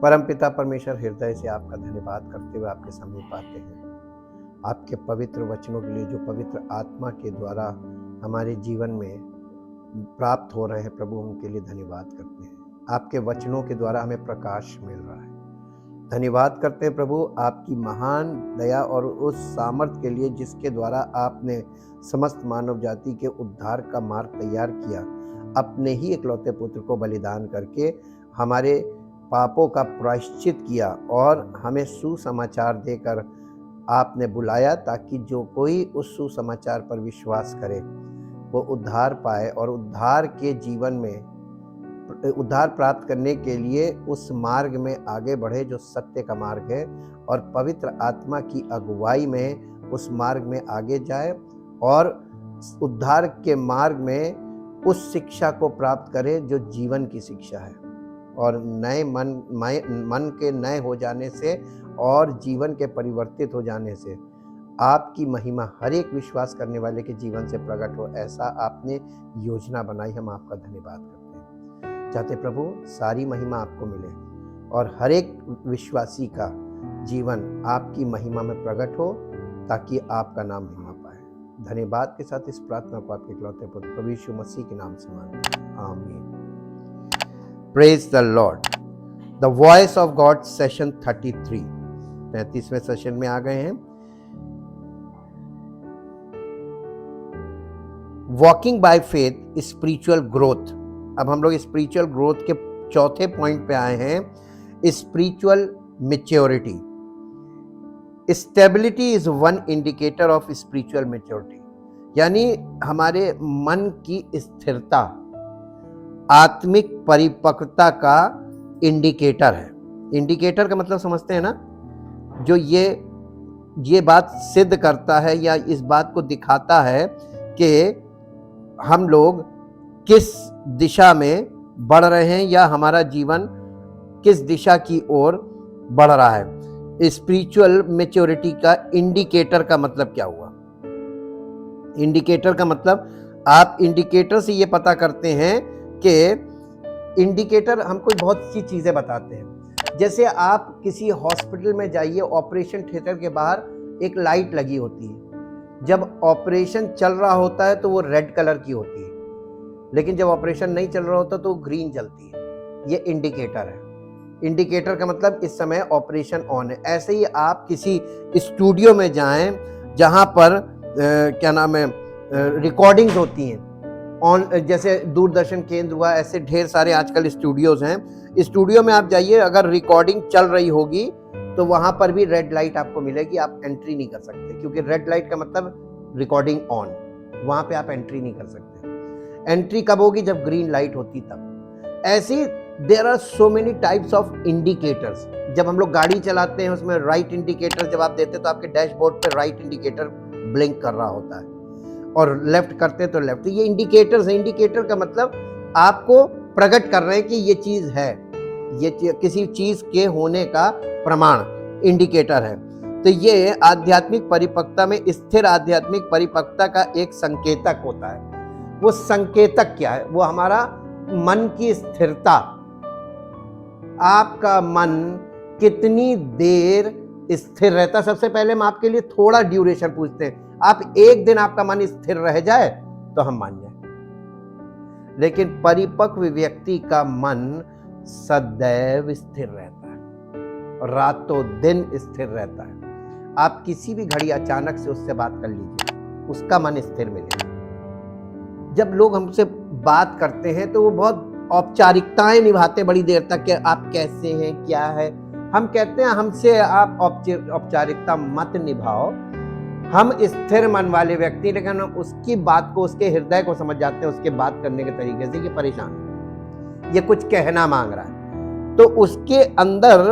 परमपिता परमेश्वर, हृदय से आपका धन्यवाद करते हुए आपके समीप आते हैं। आपके पवित्र वचनों के लिए जो पवित्र आत्मा के द्वारा हमारे जीवन में प्राप्त हो रहे हैं प्रभु, उनके लिए धन्यवाद करते हैं। आपके वचनों के द्वारा हमें प्रकाश मिल रहा है। धन्यवाद करते हैं प्रभु आपकी महान दया और उस सामर्थ्य के लिए जिसके द्वारा आपने समस्त मानव जाति के उद्धार का मार्ग तैयार किया। अपने ही इकलौते पुत्र को बलिदान करके हमारे पापों का प्रायश्चित किया और हमें सुसमाचार देकर आपने बुलाया, ताकि जो कोई उस सुसमाचार पर विश्वास करे वो उद्धार पाए और उद्धार के जीवन में उद्धार प्राप्त करने के लिए उस मार्ग में आगे बढ़े जो सत्य का मार्ग है, और पवित्र आत्मा की अगुवाई में उस मार्ग में आगे जाए और उद्धार के मार्ग में उस शिक्षा को प्राप्त करे जो जीवन की शिक्षा है। और नए मन के नए हो जाने से और जीवन के परिवर्तित हो जाने से आपकी महिमा हर एक विश्वास करने वाले के जीवन से प्रकट हो, ऐसा आपने योजना बनाई। हम आपका धन्यवाद करते हैं। चाहते प्रभु सारी महिमा आपको मिले और हर एक विश्वासी का जीवन आपकी महिमा में प्रकट हो, ताकि आपका नाम महिमा पाए। धन्यवाद के साथ इस प्रार्थना को आपके इकलौते पुत्र प्रभु यीशु मसीह के नाम से मांगते हैं, आमीन। Praise the Lord. The voice of God session 33वें सेशन में आ गए हैं। Walking by faith spiritual growth. अब हम लोग स्पिरिचुअल ग्रोथ के चौथे पॉइंट पे आए हैं, spiritual maturity. Stability is one indicator of spiritual maturity, यानी हमारे मन की स्थिरता आत्मिक परिपक्वता का इंडिकेटर है। इंडिकेटर का मतलब समझते हैं ना, जो ये बात सिद्ध करता है या इस बात को दिखाता है कि हम लोग किस दिशा में बढ़ रहे हैं या हमारा जीवन किस दिशा की ओर बढ़ रहा है। स्पिरिचुअल मैच्योरिटी का इंडिकेटर का मतलब क्या हुआ? इंडिकेटर का मतलब आप इंडिकेटर से ये पता करते हैं कि इंडिकेटर हमको बहुत सी चीज़ें बताते हैं। जैसे आप किसी हॉस्पिटल में जाइए, ऑपरेशन थिएटर के बाहर एक लाइट लगी होती है। जब ऑपरेशन चल रहा होता है तो वो रेड कलर की होती है, लेकिन जब ऑपरेशन नहीं चल रहा होता तो वो ग्रीन जलती है। ये इंडिकेटर है। इंडिकेटर का मतलब इस समय ऑपरेशन ऑन है। ऐसे ही आप किसी स्टूडियो में जाएं जहां पर रिकॉर्डिंग्स होती हैं ऑन, जैसे दूरदर्शन केंद्र हुआ, ऐसे ढेर सारे आजकल स्टूडियोज हैं। स्टूडियो में आप जाइए, अगर रिकॉर्डिंग चल रही होगी तो वहां पर भी रेड लाइट आपको मिलेगी, आप एंट्री नहीं कर सकते, क्योंकि रेड लाइट का मतलब रिकॉर्डिंग ऑन, वहां पे आप एंट्री नहीं कर सकते। एंट्री कब होगी? जब ग्रीन लाइट होती तब। ऐसे there are so many types of indicators. जब हम लोग गाड़ी चलाते हैं उसमें राइट इंडिकेटर जब आप देते हैं तो आपके डैशबोर्ड पे राइट इंडिकेटर ब्लिंक कर रहा होता है, और लेफ्ट करते तो लेफ्ट। ये इंडिकेटर्स है। इंडिकेटर का मतलब आपको प्रकट कर रहे हैं कि ये चीज है, ये किसी चीज के होने का प्रमाण इंडिकेटर है। तो ये आध्यात्मिक परिपक्वता में, स्थिर आध्यात्मिक परिपक्वता का एक संकेतक होता है। वो संकेतक क्या है? वो हमारा मन की स्थिरता। आपका मन कितनी देर स्थिर रहता है? सबसे पहले हम आपके लिए थोड़ा ड्यूरेशन पूछते हैं। आप एक दिन आपका मन स्थिर रह जाए तो हम मान जाए, लेकिन परिपक्व व्यक्ति का मन सदैव स्थिर रहता है, रातों दिन स्थिर रहता है। आप किसी भी घड़ी अचानक से उससे बात कर लीजिए, उसका मन स्थिर मिलेगा। जब लोग हमसे बात करते हैं तो वो बहुत औपचारिकताएं निभाते हैं बड़ी देर तक, कि आप कैसे हैं, क्या है। हम कहते हैं हमसे आप औपचारिकता मत निभाओ, हम स्थिर मन वाले व्यक्ति, लेकिन हम उसकी बात को, उसके हृदय को समझ जाते हैं, उसके बात करने के तरीके से। ये परेशान है, ये कुछ कहना मांग रहा है, तो उसके अंदर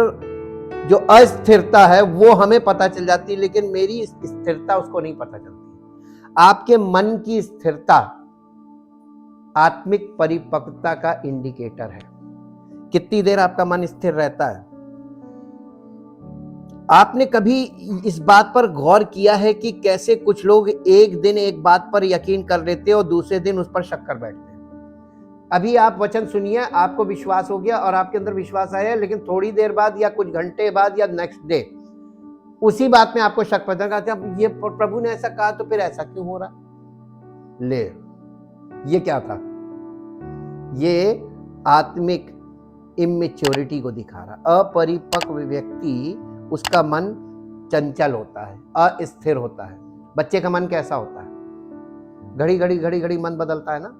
जो अस्थिरता है वो हमें पता चल जाती है, लेकिन मेरी स्थिरता उसको नहीं पता चलती। आपके मन की स्थिरता आत्मिक परिपक्वता का इंडिकेटर है। कितनी देर आपका मन स्थिर रहता है? आपने कभी इस बात पर गौर किया है कि कैसे कुछ लोग एक दिन एक बात पर यकीन कर लेते हैं और दूसरे दिन उस पर शक कर बैठते हैं? अभी आप वचन सुनिए, आपको विश्वास हो गया और आपके अंदर विश्वास आया, लेकिन थोड़ी देर बाद या कुछ घंटे बाद या नेक्स्ट डे उसी बात में आपको शक पैदा करते हैं, अब ये प्रभु ने ऐसा कहा तो फिर ऐसा क्यों हो रहा। ले, ये क्या था? ये आत्मिक इमेच्योरिटी को दिखा रहा। अपरिपक्व व्यक्ति, उसका मन चंचल होता है, अस्थिर होता है। बच्चे का मन कैसा होता है? घड़ी घड़ी मन बदलता है ना,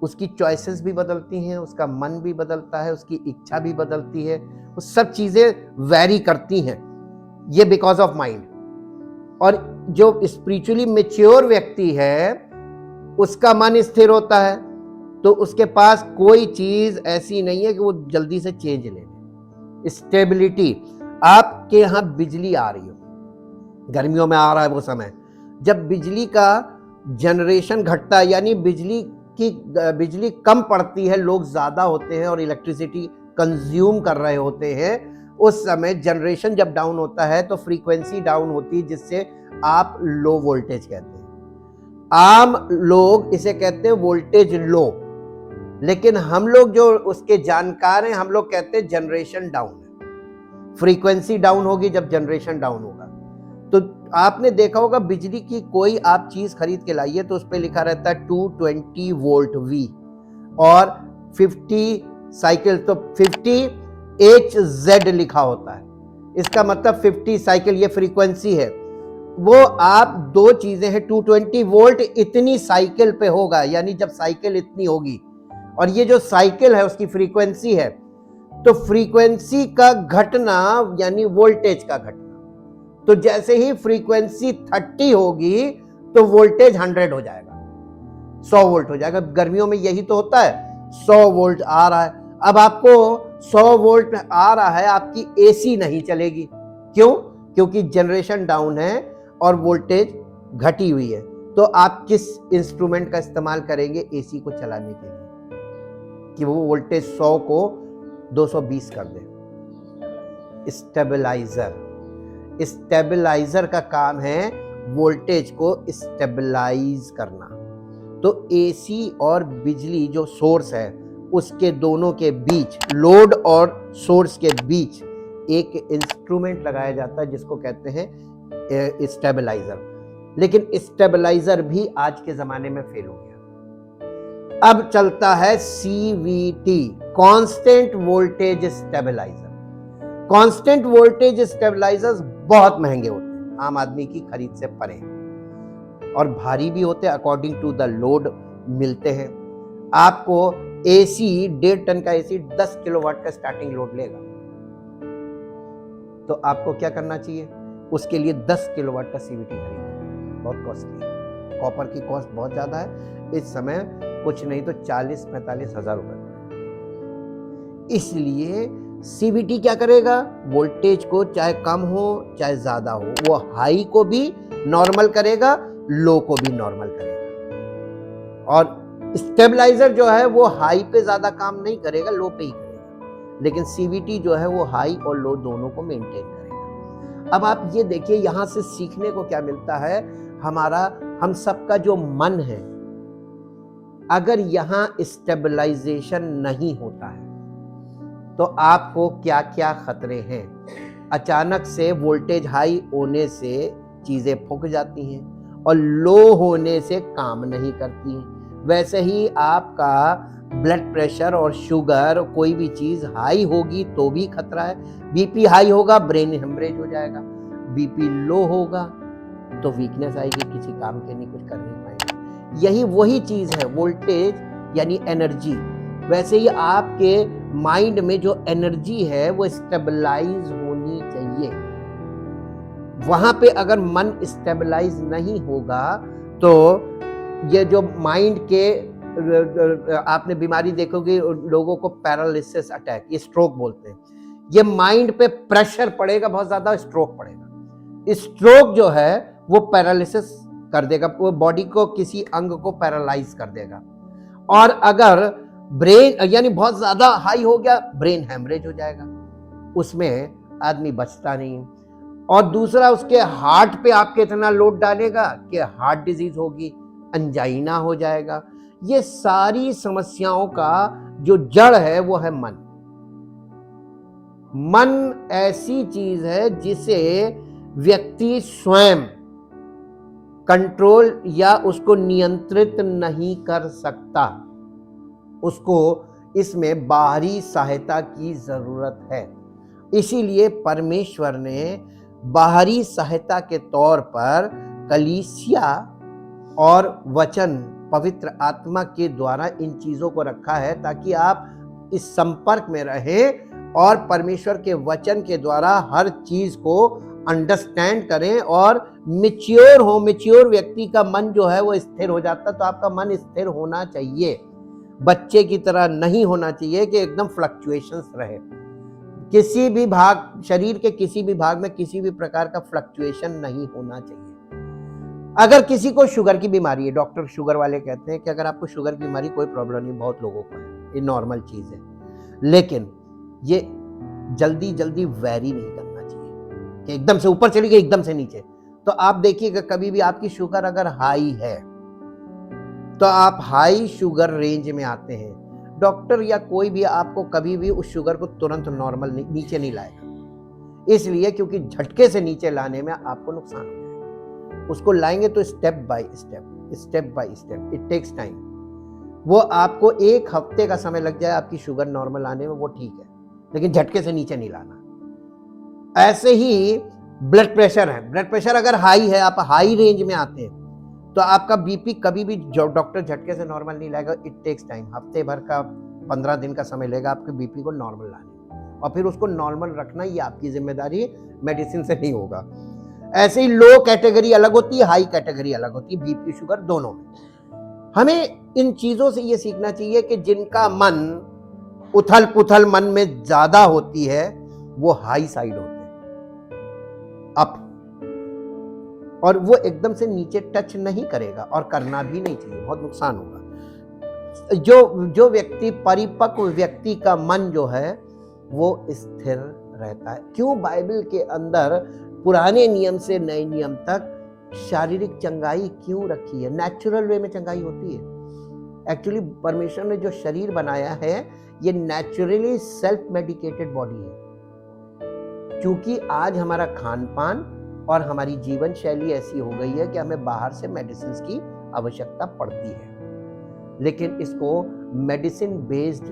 उसकी चॉइसेस भी बदलती हैं, उसका मन भी बदलता है, उसकी इच्छा भी बदलती है, वो सब चीजें वैरी करती हैं, ये बिकॉज ऑफ माइंड। और जो स्पिरिचुअली मैच्योर व्यक्ति है उसका मन स्थिर होता है, तो उसके पास कोई चीज ऐसी नहीं है कि वो जल्दी से चेंज ले ले। स्टेबिलिटी। आपके यहां बिजली आ रही हो, गर्मियों में आ रहा है वो समय जब बिजली का जनरेशन घटता है, यानी बिजली कम पड़ती है, लोग ज्यादा होते हैं और इलेक्ट्रिसिटी कंज्यूम कर रहे होते हैं, उस समय जनरेशन जब डाउन होता है तो फ्रीक्वेंसी डाउन होती है, जिससे आप लो वोल्टेज कहते हैं। आम लोग इसे कहते हैं वोल्टेज लो, लेकिन हम लोग जो उसके जानकार हैं, हम लोग कहते हैं जनरेशन डाउन है। फ्रीक्वेंसी डाउन होगी जब जनरेशन डाउन होगा। तो आपने देखा होगा बिजली की कोई आप चीज खरीद के लाइए तो उस पर लिखा रहता है 220 वोल्ट वी और 50 साइकिल, तो 50 HZ लिखा होता है। इसका मतलब 50 साइकिल, ये फ्रीक्वेंसी है। वो आप दो चीजें हैं, 220 वोल्ट इतनी साइकिल पे होगा, यानी जब साइकिल इतनी होगी, और ये जो साइकिल है उसकी फ्रीक्वेंसी है, तो फ्रीक्वेंसी का घटना यानी वोल्टेज का घटना। तो जैसे ही फ्रीक्वेंसी 30 होगी तो वोल्टेज 100 हो जाएगा, 100 वोल्ट हो जाएगा। गर्मियों में यही तो होता है, 100 वोल्ट आ रहा है। अब आपको 100 वोल्ट आ रहा है, आपकी एसी नहीं चलेगी। क्यों? क्योंकि जनरेशन डाउन है और वोल्टेज घटी हुई है। तो आप किस इंस्ट्रूमेंट का इस्तेमाल करेंगे एसी को चलाने के लिए कि वो वोल्टेज 100 को 220 कर दे? स्टेबलाइजर। स्टेबलाइजर का काम है वोल्टेज को स्टेबलाइज करना। तो एसी और बिजली जो सोर्स है उसके दोनों के बीच, लोड और सोर्स के बीच एक इंस्ट्रूमेंट लगाया जाता है जिसको कहते हैं स्टेबलाइजर। लेकिन स्टेबलाइजर भी आज के जमाने में फेल हो गया। अब चलता है CVT, constant voltage stabiliser. Constant voltage stabilisers बहुत महंगे होते हैं, आम आदमी की खरीद से परे, और भारी भी होते हैं, अकॉर्डिंग टू द लोड मिलते हैं। आपको एसी 1.5 टन का एसी 10 किलोवाट का स्टार्टिंग लोड लेगा, तो आपको क्या करना चाहिए? उसके लिए 10 किलोवाट का CVT खरीदना, बहुत कॉस्टली है। कॉपर की कॉस्ट बहुत ज्यादा है इस समय, कुछ नहीं तो 40-45 हजार रुपए। इसलिए CVT क्या करेगा? वोल्टेज को चाहे कम हो चाहे ज्यादा हो, वो हाई को भी नॉर्मल करेगा, लो को भी नॉर्मल करेगा। और स्टेबलाइजर जो है वो हाई पे ज्यादा काम नहीं करेगा, लो पे ही करेगा। लेकिन CVT जो है वो हाई और लो दोनों को मेंटेन करेगा। अब आप ये देखिए, यहां से सीखने को क्या मिलता है? हम सबका जो मन है, अगर यहां स्टेबलाइजेशन नहीं होता है तो आपको क्या क्या खतरे हैं। अचानक से वोल्टेज हाई होने से चीजें फूक जाती हैं और लो होने से काम नहीं करती हैं। वैसे ही आपका ब्लड प्रेशर और शुगर, कोई भी चीज हाई होगी तो भी खतरा है। BP हाई होगा ब्रेन हेमरेज हो जाएगा, BP लो होगा तो वीकनेस आएगी, किसी काम के नहीं, कुछ कर नहीं पाएंगे। यही वही चीज है वोल्टेज यानी एनर्जी। वैसे ही आपके माइंड में जो एनर्जी है वो स्टेबलाइज होनी चाहिए। वहां पे अगर मन स्टेबलाइज नहीं होगा तो ये जो माइंड के, आपने बीमारी देखोगे लोगों को पैरालिसिस अटैक, ये स्ट्रोक बोलते हैं, ये माइंड पे प्रेशर पड़ेगा बहुत ज्यादा, स्ट्रोक पड़ेगा। स्ट्रोक जो है वो पैरालिसिस कर देगा, वो बॉडी को, किसी अंग को पैरालाइज कर देगा। और अगर ब्रेन यानी बहुत ज्यादा हाई हो गया, ब्रेन हेमरेज हो जाएगा, उसमें आदमी बचता नहीं। और दूसरा, उसके हार्ट पे आपके इतना लोड डालेगा कि हार्ट डिजीज होगी, अंजाइना हो जाएगा। ये सारी समस्याओं का जो जड़ है वो है मन। मन ऐसी चीज है जिसे व्यक्ति स्वयं कंट्रोल या उसको नियंत्रित नहीं कर सकता। उसको इसमें बाहरी सहायता की जरूरत है। इसीलिए परमेश्वर ने बाहरी सहायता के तौर पर कलीसिया और वचन पवित्र आत्मा के द्वारा इन चीजों को रखा है, ताकि आप इस संपर्क में रहें और परमेश्वर के वचन के द्वारा हर चीज को अंडरस्टैंड करें और मैच्योर हो। मैच्योर व्यक्ति का मन जो है वो स्थिर हो जाता है। तो आपका मन स्थिर होना चाहिए, बच्चे की तरह नहीं होना चाहिए कि एकदम फ्लक्चुएशंस रहे। किसी भी भाग, शरीर के किसी भी भाग में किसी भी प्रकार का फ्लक्चुएशन नहीं होना चाहिए। अगर किसी को शुगर की बीमारी है, डॉक्टर शुगर वाले कहते हैं कि अगर आपको शुगर की बीमारी, कोई प्रॉब्लम नहीं, बहुत लोगों को है, ये नॉर्मल चीज है, लेकिन ये जल्दी जल्दी वैरी नहीं करना चाहिए कि एकदम से ऊपर चली गई एकदम से नीचे। तो आप देखिएगा कभी भी आपकी शुगर अगर हाई है तो आप हाई शुगर रेंज में आते हैं, डॉक्टर या कोई भी आपको कभी भी उस शुगर को तुरंत नॉर्मल नीचे नहीं लाएगा। इसलिए क्योंकि झटके से नीचे लाने में आपको नुकसान हो जाएगा। उसको लाएंगे तो step by step, step by step, it takes time. वो आपको 1 हफ्ते का समय लग जाए आपकी शुगर नॉर्मल आने में, वो ठीक है, लेकिन झटके से नीचे नहीं लाना। ऐसे ही ब्लड प्रेशर है, ब्लड प्रेशर अगर हाई है, आप हाई रेंज में आते हैं, तो आपका बीपी कभी भी डॉक्टर झटके से नॉर्मल नहीं लाएगा। इट टेक्स टाइम, हफ्ते भर का 15 दिन का समय लेगा आपके बीपी को नॉर्मल लाने, और फिर उसको नॉर्मल रखना ये आपकी जिम्मेदारी, मेडिसिन से नहीं होगा। ऐसे ही लो कैटेगरी अलग होती है, हाई कैटेगरी अलग होती है, बीपी शुगर दोनों में। हमें इन चीजों से ये सीखना चाहिए कि जिनका मन उथल पुथल मन में ज्यादा होती है वो हाई साइड होते हैं, अप, और वो एकदम से नीचे टच नहीं करेगा और करना भी नहीं चाहिए, बहुत नुकसान होगा। जो व्यक्ति, परिपक्व व्यक्ति का मन जो है वो स्थिर रहता है। क्यों बाइबल के अंदर पुराने नियम से नए नियम तक शारीरिक चंगाई क्यों रखी है? नेचुरल वे में चंगाई होती है। एक्चुअली परमेश्वर ने जो शरीर बनाया है ये नेचुरली सेल्फ मेडिकेटेड बॉडी है। क्योंकि आज हमारा खान पान और हमारी जीवन शैली ऐसी हो गई है कि हमें बाहर से मेडिसिन की आवश्यकता पड़ती है, लेकिन इसको मेडिसिन बेस्ड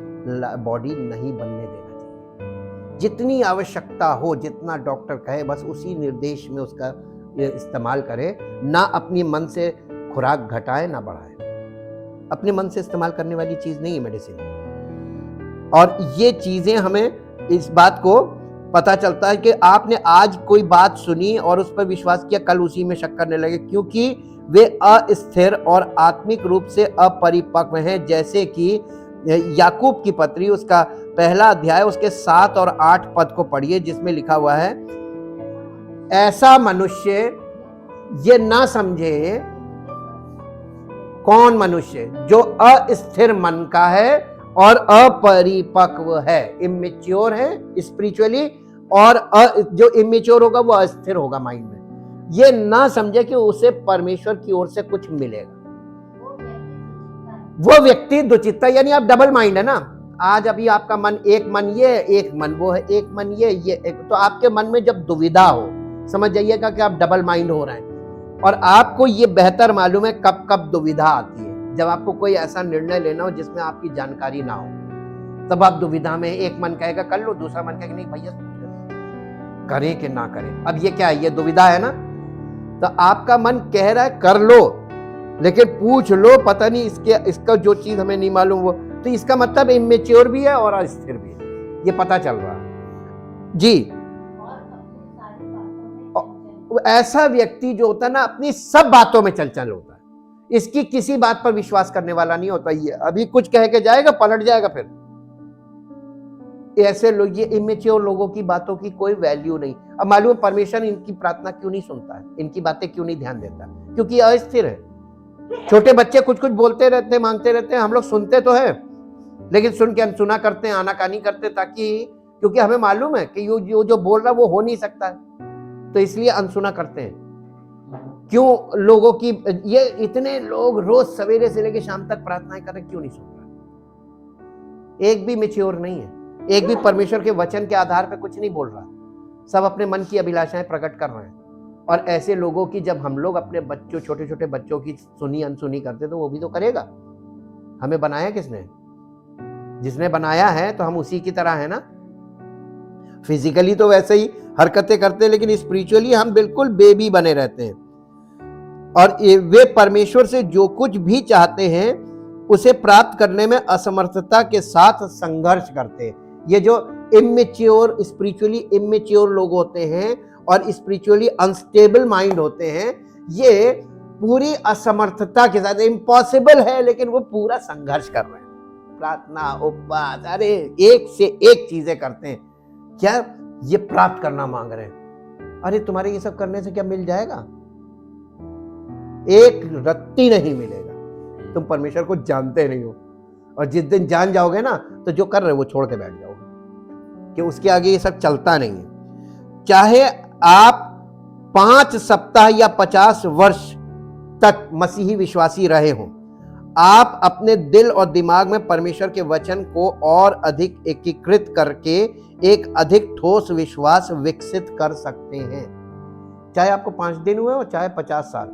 बॉडी नहीं बनने देना चाहिए। जितनी आवश्यकता हो, जितना डॉक्टर कहे, बस उसी निर्देश में उसका इस्तेमाल करे। ना अपनी मन से खुराक घटाए ना बढ़ाए, अपने मन से इस्तेमाल करने वाली चीज नहीं है मेडिसिन। और ये चीजें हमें इस बात को पता चलता है कि आपने आज कोई बात सुनी और उस पर विश्वास किया, कल उसी में शक करने लगे, क्योंकि वे अस्थिर और आत्मिक रूप से अपरिपक्व हैं। जैसे कि याकूब की पत्री उसका 1 अध्याय उसके 7 और 8 पद को पढ़िए, जिसमें लिखा हुआ है, ऐसा मनुष्य ये ना समझे, कौन मनुष्य? जो अस्थिर मन का है और अपरिपक्व है, इमेच्योर है स्पिरिचुअली, और जो इमेच्योर होगा वो अस्थिर होगा माइंड में। ये ना समझे कि उसे परमेश्वर की ओर से कुछ मिलेगा। वो व्यक्ति दुचित्ता, यानी आप डबल माइंड है ना। आज अभी आपका मन, एक मन ये, एक मन वो है, एक मन ये एक, तो आपके मन में जब दुविधा हो, समझ जाइएगा कि आप डबल माइंड हो रहे हैं। और आपको ये बेहतर मालूम है कब कब दुविधा आती है। जब आपको कोई ऐसा निर्णय लेना हो जिसमें आपकी जानकारी ना हो, तब आप दुविधा में, एक मन कहेगा कर लो, दूसरा मन कहेगा नहीं भैया करें कि ना करें। अब ये क्या है? ये दुविधा है ना। तो आपका मन कह रहा है कर लो, लेकिन पूछ लो, पता नहीं इसका जो चीज हमें नहीं मालूम वो, तो इसका मतलब इमेच्योर भी है और अस्थिर भी है, ये पता चल रहा है जी। ऐसा व्यक्ति जो होता है ना, अपनी सब बातों में चंचल होता है, इसकी किसी बात पर विश्वास करने वाला नहीं होता। ये अभी कुछ कह के जाएगा, पलट जाएगा फिर। ऐसे लोग, ये इमेच्योर लोगों की बातों की कोई वैल्यू नहीं। अब मालूम परमेश्वर इनकी प्रार्थना क्यों नहीं सुनता है, इनकी बातें क्यों नहीं ध्यान देता? क्योंकि अस्थिर है। छोटे बच्चे कुछ कुछ बोलते रहते हैं, मांगते रहते हैं, हम लोग सुनते तो है, लेकिन सुन के अनसुना करते हैं, आनाकानी करते, ताकि, क्योंकि हमें मालूम है कि जो बोल रहा है वो हो नहीं सकता है, तो इसलिए अनसुना करते हैं। क्यों लोगों की ये इतने लोग रोज सवेरे से लेकर शाम तक प्रार्थनाएं कर रहे, क्यों नहीं सुन रहा? एक भी मैच्योर नहीं है, एक भी परमेश्वर के वचन के आधार पर कुछ नहीं बोल रहा, सब अपने मन की अभिलाषाएं प्रकट कर रहे हैं। और ऐसे लोगों की जब हम लोग अपने बच्चों, छोटे छोटे बच्चों की सुनी अनसुनी करते तो वो भी तो करेगा। हमें बनाया किसने? जिसने बनाया है तो हम उसी की तरह है ना। फिजिकली तो वैसे ही हरकतें करते हैं, लेकिन स्पिरिचुअली हम बिल्कुल बेबी बने रहते हैं। और वे परमेश्वर से जो कुछ भी चाहते हैं उसे प्राप्त करने में असमर्थता के साथ संघर्ष करते हैं। ये जो इमेच्योर, स्पिरिचुअली इमेच्योर लोग होते हैं और स्पिरिचुअली अनस्टेबल माइंड होते हैं, ये पूरी असमर्थता के साथ, इम्पॉसिबल है लेकिन वो पूरा संघर्ष कर रहे हैं। प्रार्थना, उपवास, अरे एक से एक चीजें करते हैं, क्या ये प्राप्त करना मांग रहे हैं। अरे तुम्हारे ये सब करने से क्या मिल जाएगा? एक रत्ती नहीं मिलेगा। तुम परमेश्वर को जानते नहीं हो, और जिस दिन जान जाओगे ना तो जो कर रहे हो वो छोड़ के बैठ जाओगे, कि उसके आगे ये सब चलता नहीं है। चाहे आप 5 सप्ताह या 50 वर्ष तक मसीही विश्वासी रहे हों, आप अपने दिल और दिमाग में परमेश्वर के वचन को और अधिक एकीकृत करके एक अधिक ठोस विश्वास विकसित कर सकते हैं। चाहे आपको 5 दिन हुए और चाहे 50 साल,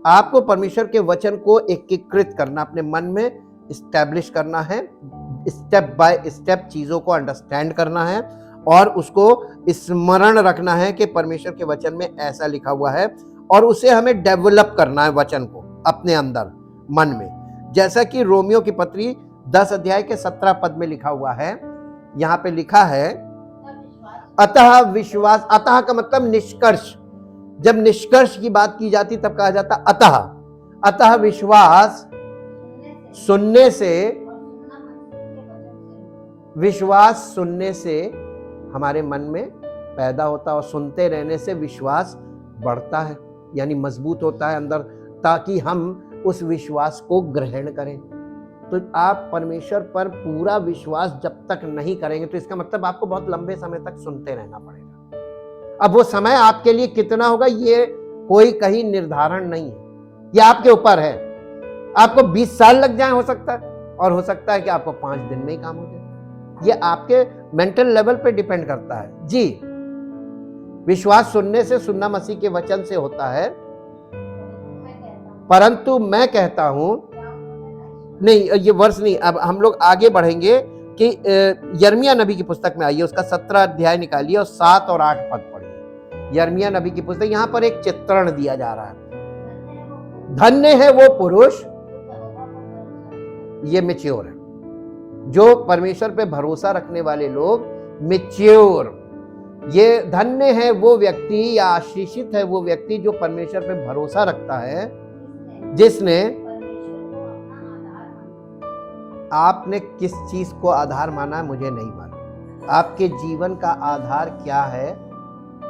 आपको परमेश्वर के वचन को एकीकृत करना, अपने मन में इस्टेब्लिश करना है, स्टेप बाय स्टेप चीजों को अंडरस्टैंड करना है और उसको स्मरण रखना है कि परमेश्वर के वचन में ऐसा लिखा हुआ है, और उसे हमें डेवलप करना है वचन को अपने अंदर, मन में। जैसा कि रोमियो की पत्री 10 अध्याय के 17 पद में लिखा हुआ है, यहां पे लिखा है अतः विश्वास। अतः का मतलब निष्कर्ष। जब निष्कर्ष की बात की जाती तब कहा जाता अतः। अतः विश्वास सुनने से, विश्वास सुनने से हमारे मन में पैदा होता है, और सुनते रहने से विश्वास बढ़ता है, यानी मजबूत होता है अंदर, ताकि हम उस विश्वास को ग्रहण करें। तो आप परमेश्वर पर पूरा विश्वास जब तक नहीं करेंगे तो इसका मतलब आपको बहुत लंबे समय तक सुनते रहना पड़ेगा। अब वो समय आपके लिए कितना होगा ये कोई कहीं निर्धारण नहीं है, ये आपके ऊपर है। आपको 20 साल लग जाए हो सकता है, और हो सकता है कि आपको 5 दिन में ही काम हो जाए। ये आपके मेंटल लेवल पे डिपेंड करता है जी। विश्वास सुनने से, सुनना मसीह के वचन से होता है, परंतु मैं कहता हूं, नहीं ये वर्ष नहीं, अब हम लोग आगे बढ़ेंगे कि यिर्मयाह नबी की पुस्तक में आइए, उसका 17 अध्याय निकालिए और 7 और 8 पद पढ़िए। यिर्मयाह नबी की पुस्तक, यहां पर एक चित्रण दिया जा रहा है। धन्य है वो पुरुष, ये मैच्योर है, जो परमेश्वर पे भरोसा रखने वाले लोग, मैच्योर। ये धन्य है वो व्यक्ति या आशीषित है वो व्यक्ति जो परमेश्वर पे भरोसा रखता है, जिसने, आपने किस चीज को आधार माना है मुझे नहीं मालूम, आपके जीवन का आधार क्या है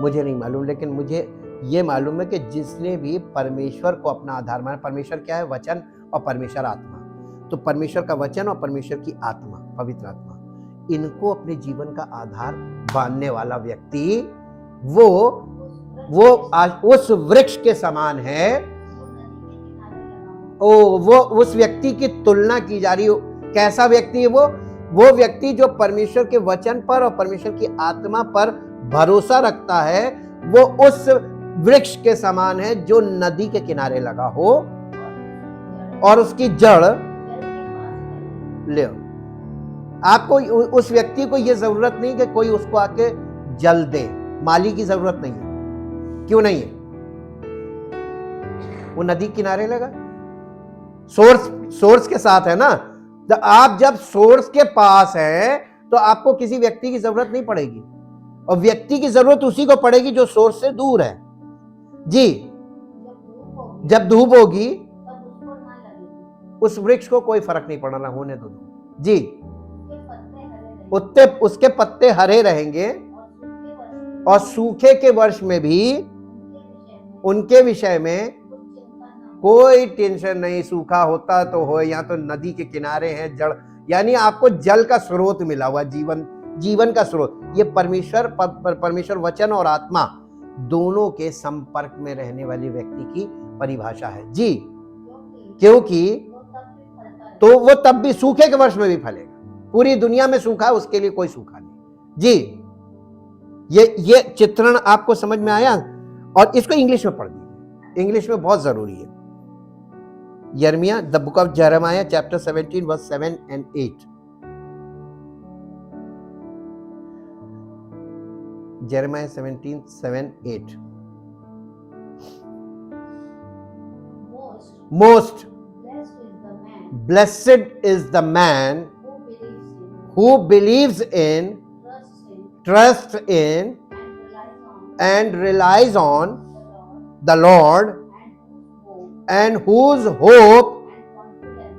मुझे नहीं मालूम, लेकिन मुझे ये मालूम है कि जिसने भी परमेश्वर को अपना आधार माना, परमेश्वर क्या है? वचन और परमेश्वर आत्मा। तो परमेश्वर का वचन और परमेश्वर की आत्मा, पवित्र आत्मा, इनको अपने जीवन का आधार बांधने वाला व्यक्ति वो उस वृक्ष के समान है। वो उस व्यक्ति की तुलना की जा रही हो। कैसा व्यक्ति है वो व्यक्ति जो परमेश्वर के वचन पर और परमेश्वर की आत्मा पर भरोसा रखता है, वो उस वृक्ष के समान है जो नदी के किनारे लगा हो और उसकी जड़ ले। आपको उस व्यक्ति को यह जरूरत नहीं कि कोई उसको आके जल दे, माली की जरूरत नहीं है। क्यों नहीं है? वो नदी किनारे लगा, सोर्स के साथ है ना। तो आप जब सोर्स के पास है तो आपको किसी व्यक्ति की जरूरत नहीं पड़ेगी, और व्यक्ति की जरूरत उसी को पड़ेगी जो सोर्स से दूर है जी। जब धूप होगी उस वृक्ष को कोई फर्क नहीं पड़ना, होने दो जी। उसके पत्ते हरे रहेंगे, और सूखे के वर्ष में भी उनके विषय में कोई टेंशन नहीं। सूखा होता तो हो, यहाँ तो नदी के किनारे है, जड़, यानी आपको जल का स्रोत मिला हुआ, जीवन का स्रोत। ये परमेश्वर वचन और आत्मा दोनों के संपर्क में रहने वाले व्यक्ति की परिभाषा है जी। क्योंकि तो वो तब भी सूखे के वर्ष में भी फलेगा। पूरी दुनिया में सूखा है, उसके लिए कोई सूखा नहीं जी। ये चित्रण आपको समझ में आया? और इसको इंग्लिश में पढ़ दीजिए, इंग्लिश में बहुत जरूरी है। यिर्मयाह, the book of Jeremiah, chapter 17 verse 7 and 8। Jeremiah 17, 7, 8। Most blessed is the man who believes in, trusts in, and relies on the Lord, and whose hope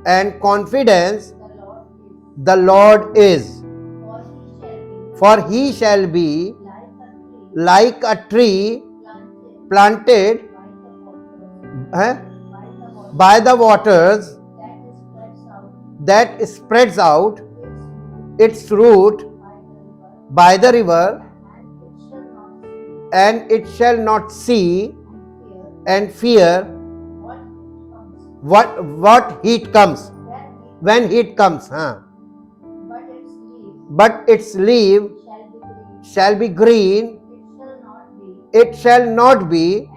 and confidence the Lord is. For he shall be like a tree planted by the waters, that spreads out its root by the river, and it shall not see and fear what heat comes, when heat comes, but its leaf shall be green, it shall not be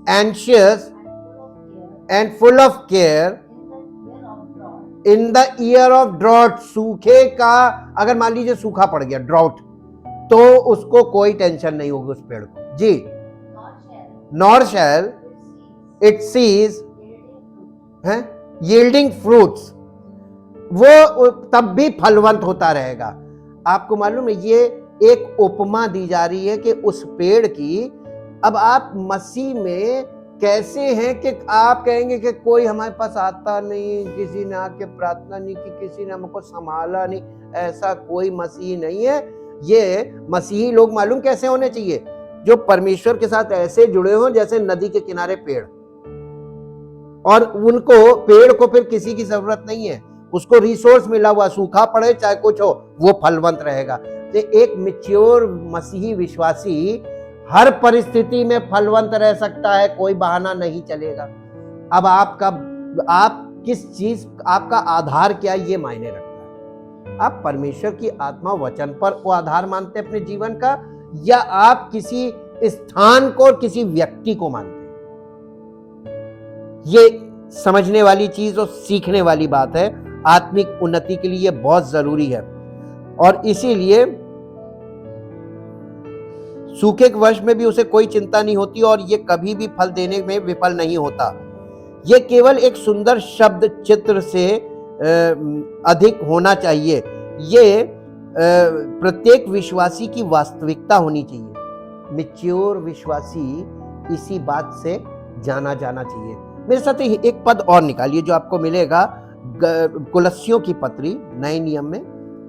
anxious and full of care in the year of drought। सूखे का अगर मान लीजिए सूखा पड़ गया, drought, तो उसको कोई टेंशन नहीं होगी उस पेड़ को जी। nor shall it cease yielding fruits, वो तब भी फलवंत होता रहेगा। आपको मालूम है, ये एक उपमा दी जा रही है कि उस पेड़ की। अब आप मसीह में कैसे हैं कि आप कहेंगे कि कोई हमारे पास आता नहीं, किसी ने आके प्रार्थना नहीं की, किसी ने हमको संभाला नहीं, ऐसा कोई मसीही नहीं है। ये मसीही लोग मालूम कैसे होने चाहिए? जो परमेश्वर के साथ ऐसे जुड़े हों जैसे नदी के किनारे पेड़, और उनको पेड़ को फिर किसी की जरूरत नहीं है, उसको रिसोर्स मिला हुआ, सूखा पड़े चाहे कुछ हो, वो फलवंत रहेगा। तो एक मैच्योर मसीही विश्वासी हर परिस्थिति में फलवंत रह सकता है, कोई बहाना नहीं चलेगा। अब आप किस चीज, आपका आधार क्या, ये मायने रखता है। आप परमेश्वर की आत्मा वचन पर वो आधार मानते हैं अपने जीवन का, या आप किसी स्थान को और किसी व्यक्ति को मानते हैं? ये समझने वाली चीज और सीखने वाली बात है। आत्मिक उन्नति के लिए बहुत जरूरी है। और इसीलिए सूखे के वर्ष में भी उसे कोई चिंता नहीं होती और ये कभी भी फल देने में विफल नहीं होता। ये केवल एक सुंदर शब्द चित्र से अधिक होना चाहिए। ये प्रत्येक विश्वासी की वास्तविकता होनी चाहिए। मैच्योर विश्वासी इसी बात से जाना जाना चाहिए। मेरे साथ एक पद और निकालिए जो आपको मिलेगा कुलस्सियों की पत्री, नए नियम में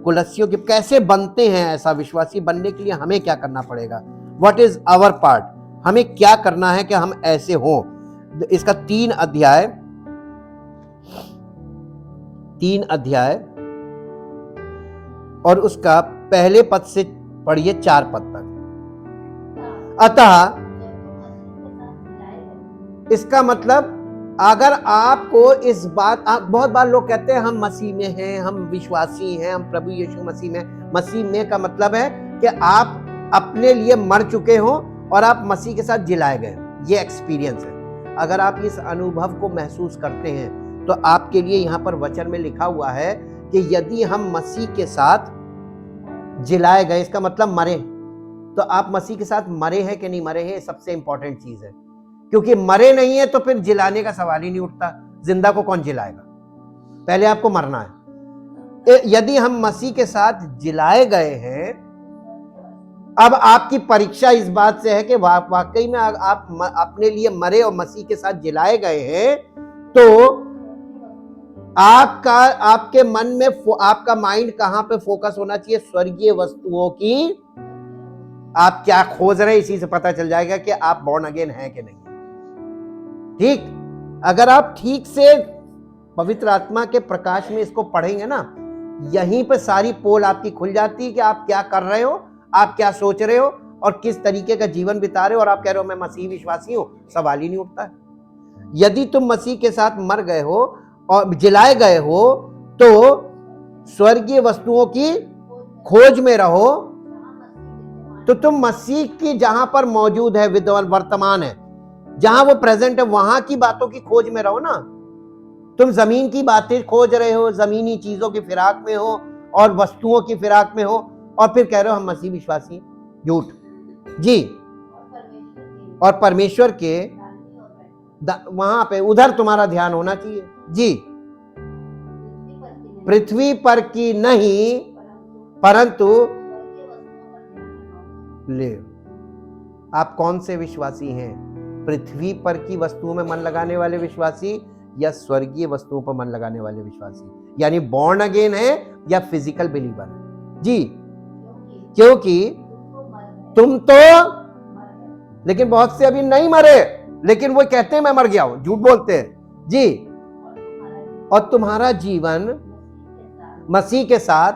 कुलस्सियों की, कैसे बनते हैं ऐसा विश्वासी बनने के लिए हमें क्या करना पड़ेगा, व्हाट इज आवर पार्ट, हमें क्या करना है कि हम ऐसे हों। इसका 3 अध्याय और उसका पहले पद से पढ़िए 4 पद तक। अतः इसका मतलब, अगर आपको इस बात, बहुत बार लोग कहते हैं हम मसीह में हैं, हम विश्वासी हैं, हम प्रभु यीशु मसीह में। मसीह में का मतलब है कि आप अपने लिए मर चुके हो और आप मसीह के साथ जिलाए गए। ये एक्सपीरियंस है। अगर आप इस अनुभव को महसूस करते हैं तो आपके लिए यहाँ पर वचन में लिखा हुआ है कि यदि हम मसीह के साथ जिलाए गए, इसका मतलब मरे, तो आप मसीह के साथ मरे हैं कि नहीं मरे हैं, सबसे इंपॉर्टेंट चीज है। क्योंकि मरे नहीं है तो फिर जिलाने का सवाल ही नहीं उठता। जिंदा को कौन जिलाएगा? पहले आपको मरना है। यदि हम मसीह के साथ जिलाए गए हैं, अब आपकी परीक्षा इस बात से है कि वाकई में आप अपने लिए मरे और मसीह के साथ जिलाए गए हैं, तो आपके मन में आपका माइंड कहां पे फोकस होना चाहिए? स्वर्गीय वस्तुओं की। आप क्या खोज रहे हैं इसी से पता चल जाएगा कि आप बॉर्न अगेन हैं कि नहीं। ठीक, अगर आप ठीक से पवित्र आत्मा के प्रकाश में इसको पढ़ेंगे ना, यहीं पर सारी पोल आपकी खुल जाती है कि आप क्या कर रहे हो, आप क्या सोच रहे हो, और किस तरीके का जीवन बिता रहे हो, और आप कह रहे हो मैं मसीह विश्वासी हूं, सवाल ही नहीं उठता है। यदि तुम मसीह के साथ मर गए हो और जिलाए गए हो तो स्वर्गीय वस्तुओं की खोज में रहो, तो तुम मसीह की जहां पर मौजूद है, विद्यमान वर्तमान है, जहां वो प्रेजेंट है, वहां की बातों की खोज में रहो ना। तुम जमीन की बातें खोज रहे हो, जमीनी चीजों की फिराक में हो और वस्तुओं की फिराक में हो, और फिर कह रहे हो हम मसीह विश्वासी हैं। झूठ जी। और परमेश्वर के वहां पे उधर तुम्हारा ध्यान होना चाहिए जी। पृथ्वी पर की नहीं परंतु ले। आप कौन से विश्वासी हैं? पृथ्वी पर की वस्तुओं में मन लगाने वाले विश्वासी या स्वर्गीय वस्तुओं पर मन लगाने वाले विश्वासी? यानी बॉर्न अगेन है या फिजिकल बिलीवर है जी। क्योंकि तुम तो, लेकिन बहुत से अभी नहीं मरे, लेकिन वो कहते हैं मैं मर गया हूं, झूठ बोलते हैं जी। और तुम्हारा जीवन मसीह के साथ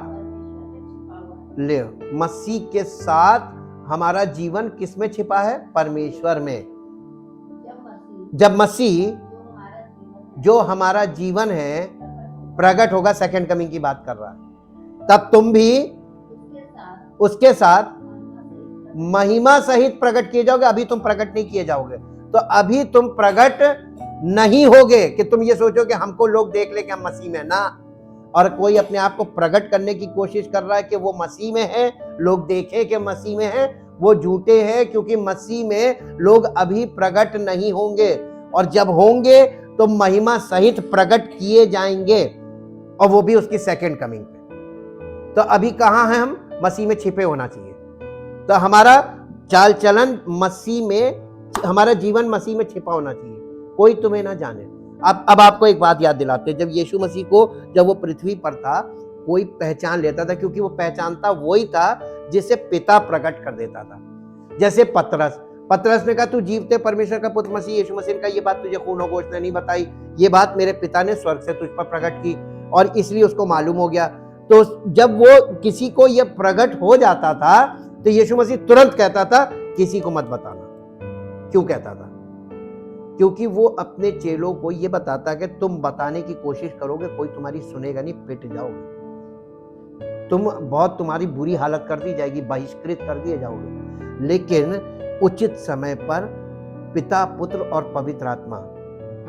ले, मसीह के साथ हमारा जीवन किस में छिपा है? परमेश्वर में। जब मसीह जो हमारा जीवन है प्रकट होगा, सेकंड कमिंग की बात कर रहा है, तब तुम भी उसके साथ महिमा सहित प्रकट किए जाओगे। अभी तुम प्रकट नहीं किए जाओगे, तो अभी तुम प्रकट नहीं होगे कि तुम ये सोचो कि हमको लोग देख ले कि हम मसीह में ना। और कोई अपने आप को प्रकट करने की कोशिश कर रहा है कि वो मसीह में है, लोग देखें कि मसीह में है, वो झूठे हैं, क्योंकि मसीह में लोग अभी प्रकट नहीं होंगे, और जब होंगे तो महिमा सहित प्रकट किए जाएंगे, और वो भी उसकी सेकंड कमिंग पे। तो अभी कहां हैं हम? मसीह में छिपे होना चाहिए। तो हमारा चाल चलन मसीह में, हमारा जीवन मसीह में छिपा होना चाहिए, कोई तुम्हें ना जाने। अब आपको एक बात याद दिलाते हैं, जब यीशु मसीह को, जब वो पृथ्वी पर था, कोई पहचान लेता था, क्योंकि वो पहचानता वही था जिसे पिता प्रकट कर देता था। जैसे पतरस ने कहा तू जीवते परमेश्वर का पुत्र मसीह यीशु मसीह का, ये बात तुझे खून और गोश्त ने नहीं बताई, ये बात मेरे पिता ने स्वर्ग से तुझ पर प्रकट की, और इसलिए उसको मालूम हो गया। तो जब वो किसी को ये प्रकट हो जाता था तो यीशु मसीह तुरंत कहता था किसी को मत बताना। क्यों कहता था? क्योंकि वो अपने चेलों को ये बताता कि तुम बताने की कोशिश करोगे, कोई तुम्हारी सुनेगा नहीं, पिट जाओगे, तुम्हारी बुरी हालत कर दी जाएगी, बहिष्कृत कर दिए जाओगे। लेकिन उचित समय पर पिता, पुत्र और पवित्र आत्मा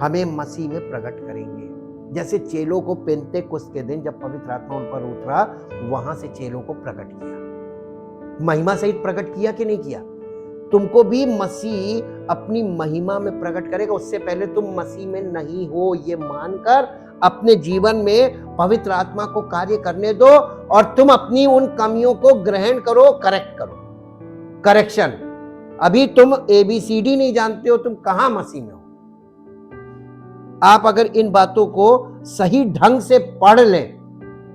हमें मसीह में प्रकट करेंगे। जैसे चेलों को पेंतेकुस्त के दिन जब पवित्र आत्मा उन पर उतरा, वहां से चेलों को प्रकट किया, महिमा सहित प्रकट किया कि नहीं किया? तुमको भी मसीह अपनी महिमा में प्रकट करेगा। उससे पहले तुम मसीह में नहीं हो, ये मानकर अपने जीवन में पवित्र आत्मा को कार्य करने दो, और तुम अपनी उन कमियों को ग्रहण करो, करेक्ट करो। करेक्शन। अभी तुम ABCD नहीं जानते हो, तुम कहां मसीह में हो। आप अगर इन बातों को सही ढंग से पढ़ लें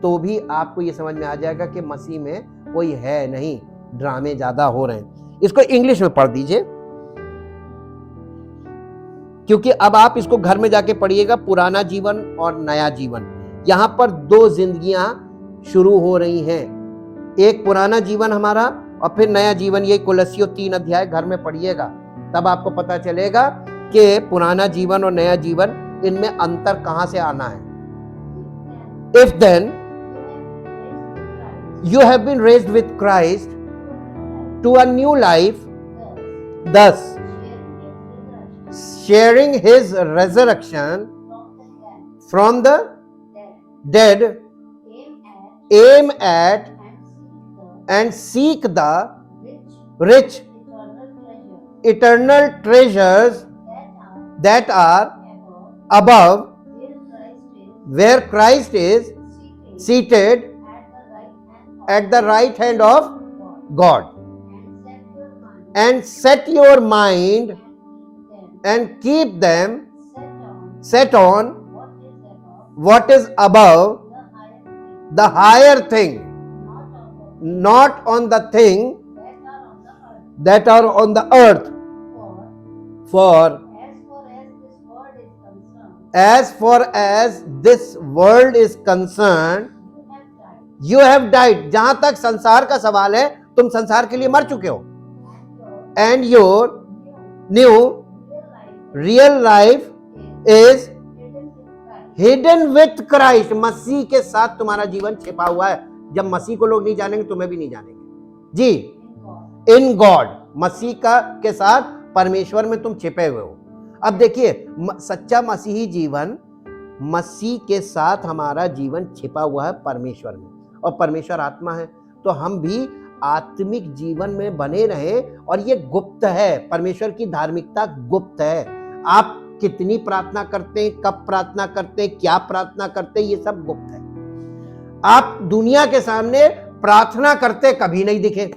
तो भी आपको यह समझ में आ जाएगा कि मसीह में कोई है नहीं, ड्रामे ज्यादा हो रहे हैं। इसको इंग्लिश में पढ़ दीजिए, क्योंकि अब आप इसको घर में जाके पढ़िएगा, पुराना जीवन और नया जीवन। यहां पर दो जिंदगियां शुरू हो रही हैं, एक पुराना जीवन हमारा और फिर नया जीवन। ये कुलस्सियों 3 अध्याय घर में पढ़िएगा, तब आपको पता चलेगा कि पुराना जीवन और नया जीवन, इनमें अंतर कहां से आना है। If then you have been raised with Christ to a new life, thus sharing his resurrection from the dead, aim at and seek the rich eternal treasures that are above, where Christ is seated at the right hand of God. And set your mind and keep them set on what is above, the higher thing, not on the thing that are on the earth. For as far as this world is concerned, you have died. जहां तक संसार का सवाल है, तुम संसार के लिए मर चुके हो। and your new real life is hidden with Christ. मसीह के साथ तुम्हारा जीवन छिपा हुआ है। जब मसीह को लोग नहीं जानेंगे, तुम्हें भी नहीं जानेंगे जी। इन गॉड, मसीह के साथ परमेश्वर में तुम छिपे हुए हो। अब देखिए, सच्चा मसीही जीवन, मसीह के साथ हमारा जीवन छिपा हुआ है परमेश्वर में, और परमेश्वर आत्मा है, तो हम भी आत्मिक जीवन में बने रहे। और ये गुप्त है, परमेश्वर की धार्मिकता गुप्त है। आप कितनी प्रार्थना करते हैं, कब प्रार्थना करते हैं, क्या प्रार्थना करते हैं, ये सब गुप्त है। आप दुनिया के सामने प्रार्थना करते कभी नहीं दिखे,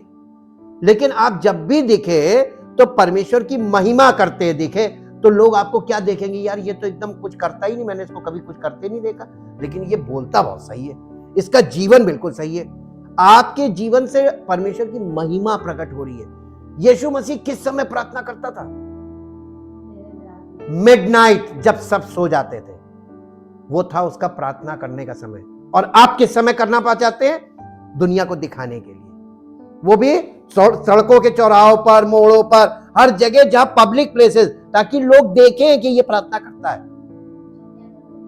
लेकिन आप जब भी दिखे तो परमेश्वर की महिमा करते दिखे, तो लोग आपको क्या देखेंगे, यार ये तो एकदम कुछ करता ही नहीं, मैंने इसको कभी कुछ करते नहीं देखा, लेकिन ये बोलता बहुत सही है, इसका जीवन बिल्कुल सही है। आपके जीवन से परमेश्वर की महिमा प्रकट हो रही है। यीशु मसीह किस समय प्रार्थना करता था? मिडनाइट, जब सब सो जाते थे, वो था उसका प्रार्थना करने का समय। और आप किस समय करना पा चाहते हैं? दुनिया को दिखाने के लिए, वो भी सड़कों के चौराहों पर, मोड़ों पर, हर जगह जहां पब्लिक प्लेसेस, ताकि लोग देखें कि ये प्रार्थना करता है।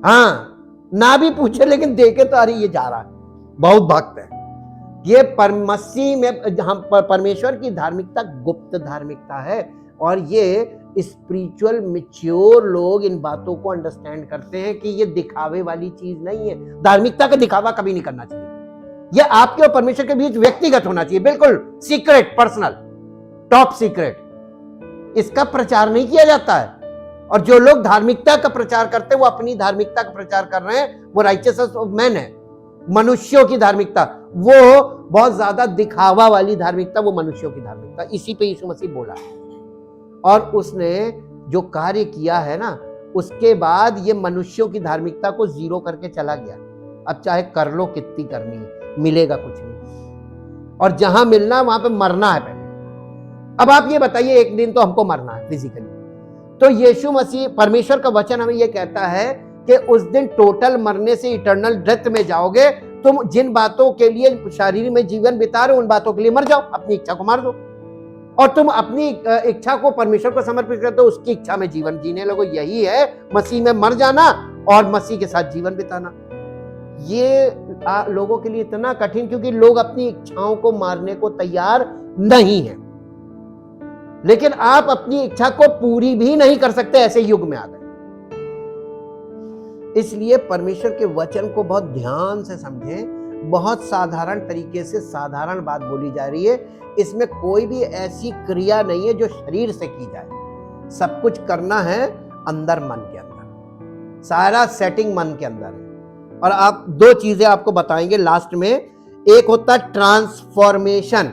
हाँ, ना भी पूछे लेकिन देखे तो अरे ये जा रहा है, बहुत भक्त है। ये मसीह में हम परमेश्वर की धार्मिकता गुप्त धार्मिकता है, और ये स्पिरिचुअल मैच्योर लोग इन बातों को अंडरस्टैंड करते हैं कि ये दिखावे वाली चीज नहीं है। धार्मिकता का दिखावा कभी नहीं करना चाहिए। ये आपके और परमेश्वर के बीच व्यक्तिगत होना चाहिए, बिल्कुल सीक्रेट, पर्सनल, टॉप सीक्रेट। इसका प्रचार नहीं किया जाता है। और जो लोग धार्मिकता का प्रचार करते हैं, वो अपनी धार्मिकता का प्रचार कर रहे हैं, वो राइचियसनेस ऑफ मैन है, मनुष्यों की धार्मिकता। वो बहुत ज्यादा दिखावा वाली धार्मिकता, वो मनुष्यों की धार्मिकता। इसी पे यीशु मसीह बोला, और उसने जो कार्य किया है ना, उसके बाद ये मनुष्यों की धार्मिकता को जीरो करके चला गया। अब चाहे कर लो कितनी करनी है, मिलेगा कुछ नहीं, और जहां मिलना वहां पे मरना है पहले। अब आप ये बताइए, एक दिन तो हमको मरना है फिजिकली, तो यीशु मसीह, परमेश्वर का वचन हमें ये कहता है कि उस दिन टोटल मरने से इटर्नल डेथ में जाओगे। तुम जिन बातों के लिए शरीर में जीवन बिता रहे हो, उन बातों के लिए मर जाओ, अपनी इच्छा को मार दो, और तुम अपनी इच्छा को परमेश्वर को समर्पित करते हो, उसकी इच्छा में जीवन जीने लगो। यही है मसीह में मर जाना और मसीह के साथ जीवन बिताना। ये लोगों के लिए इतना कठिन, क्योंकि लोग अपनी इच्छाओं को मारने को तैयार नहीं है। लेकिन आप अपनी इच्छा को पूरी भी नहीं कर सकते, ऐसे युग में आ गए। इसलिए परमेश्वर के वचन को बहुत ध्यान से समझें। बहुत साधारण तरीके से साधारण बात बोली जा रही है। इसमें कोई भी ऐसी क्रिया नहीं है जो शरीर से की जाए। सब कुछ करना है अंदर, मन के अंदर, सारा सेटिंग मन के अंदर है। और आप दो चीजें आपको बताएंगे लास्ट में। एक होता है ट्रांसफॉर्मेशन,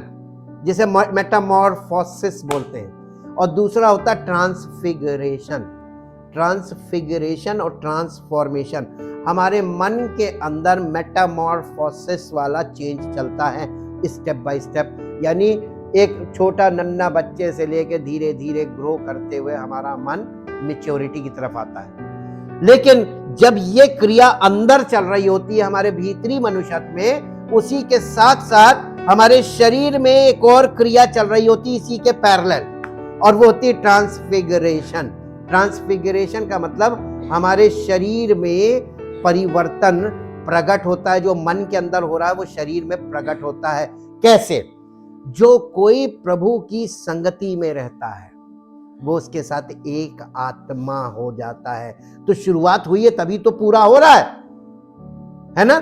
जिसे मेटामॉर्फोसिस बोलते हैं, और दूसरा होता है ट्रांसफिगरेशन। ट्रांसफिगरेशन और ट्रांसफॉर्मेशन, हमारे मन के अंदर मेटामॉर्फोसिस वाला चेंज चलता है स्टेप बाय स्टेप। यानी एक छोटा नन्हा बच्चे से लेके धीरे धीरे ग्रो करते हुए हमारा मन मैच्योरिटी की तरफ आता है। लेकिन जब ये क्रिया अंदर चल रही होती है हमारे भीतरी मनुष्यत्व में, उसी के साथ साथ हमारे शरीर में एक और क्रिया चल रही होती है इसी के पैरेलल, और वो होती है ट्रांसफिगरेशन। ट्रांसफिगरेशन का मतलब हमारे शरीर में परिवर्तन प्रकट होता है। जो मन के अंदर हो रहा है वो शरीर में प्रकट होता है। कैसे? जो कोई प्रभु की संगति में रहता है वो उसके साथ एक आत्मा हो जाता है। तो शुरुआत हुई है तभी तो पूरा हो रहा है ना,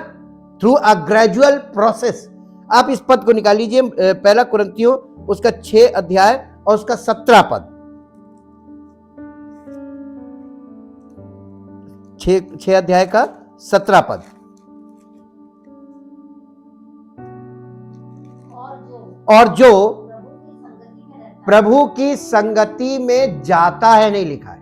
थ्रू अ ग्रेजुअल प्रोसेस। आप इस पद को निकाल लीजिए, पहला कुरिन्थियों उसका 6 अध्याय और उसका 17 पद। 6 अध्याय का 17 पद। और जो प्रभु की संगति में जाता है, नहीं लिखा है।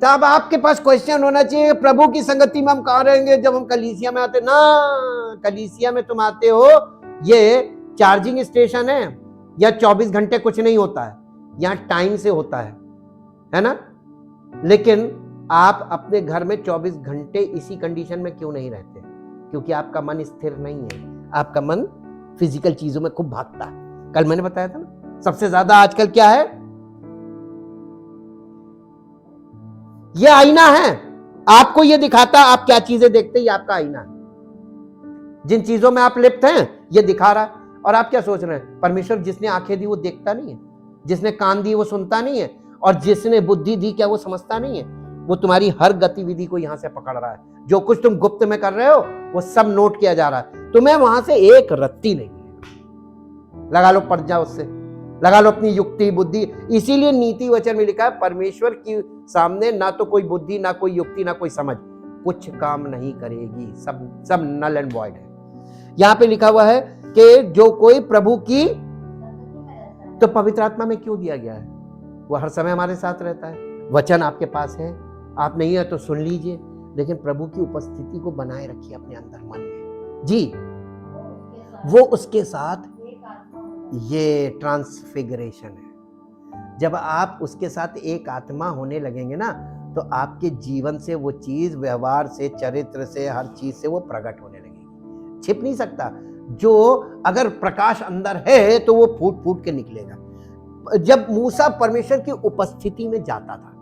तब आपके पास क्वेश्चन होना चाहिए, प्रभु की संगति में हम कहां रहेंगे जब हम कलीसिया में आते ना? कलीसिया में तुम आते हो, ये चार्जिंग स्टेशन है या 24 घंटे कुछ नहीं होता है, यहां टाइम से होता है ना? लेकिन आप अपने घर में 24 घंटे इसी कंडीशन में क्यों नहीं रहते? क्योंकि आपका मन स्थिर नहीं है, आपका मन फिजिकल चीजों में खूब भागता है। कल मैंने बताया था ना, सबसे ज्यादा आजकल क्या है? ये आईना है, आपको ये दिखाता आप क्या चीजें देखते, ये आपका आईना है। जिन चीजों में आप लिप्त हैं ये दिखा रहा है। और आप क्या सोच रहे हैं? परमेश्वर जिसने आंखें दी वो देखता नहीं है, जिसने कान दी वो सुनता नहीं है, और जिसने बुद्धि दी क्या वो समझता नहीं है? वो तुम्हारी हर गतिविधि को यहां से पकड़ रहा है। जो कुछ तुम गुप्त में कर रहे हो वो सब नोट किया जा रहा है। तुम्हें वहां से एक रत्ती नहीं मिलेगा। लगा लो पर्जा, उससे लगा लो अपनी युक्ति बुद्धि। इसीलिए नीति वचन में लिखा है परमेश्वर के सामने ना तो कोई बुद्धि, ना कोई युक्ति, ना कोई समझ कुछ काम नहीं करेगी। सब सब नल एंड वॉइड है। यहां पे लिखा हुआ है कि जो कोई प्रभु की, तो पवित्र आत्मा में क्यों दिया गया है? वो हर समय हमारे साथ रहता है। वचन आपके पास है, आप नहीं है तो सुन लीजिए, लेकिन प्रभु की उपस्थिति को बनाए रखिए अपने अंदर मन में। जी, वो उसके साथ, ये ट्रांसफिगरेशन है। जब आप उसके साथ एक आत्मा होने लगेंगे ना, तो आपके जीवन से वो चीज, व्यवहार से, चरित्र से, हर चीज से वो प्रकट होने लगेगी। छिप नहीं सकता। जो अगर प्रकाश अंदर है तो वो फूट फूट के निकलेगा। जब मूसा परमेश्वर की उपस्थिति में जाता था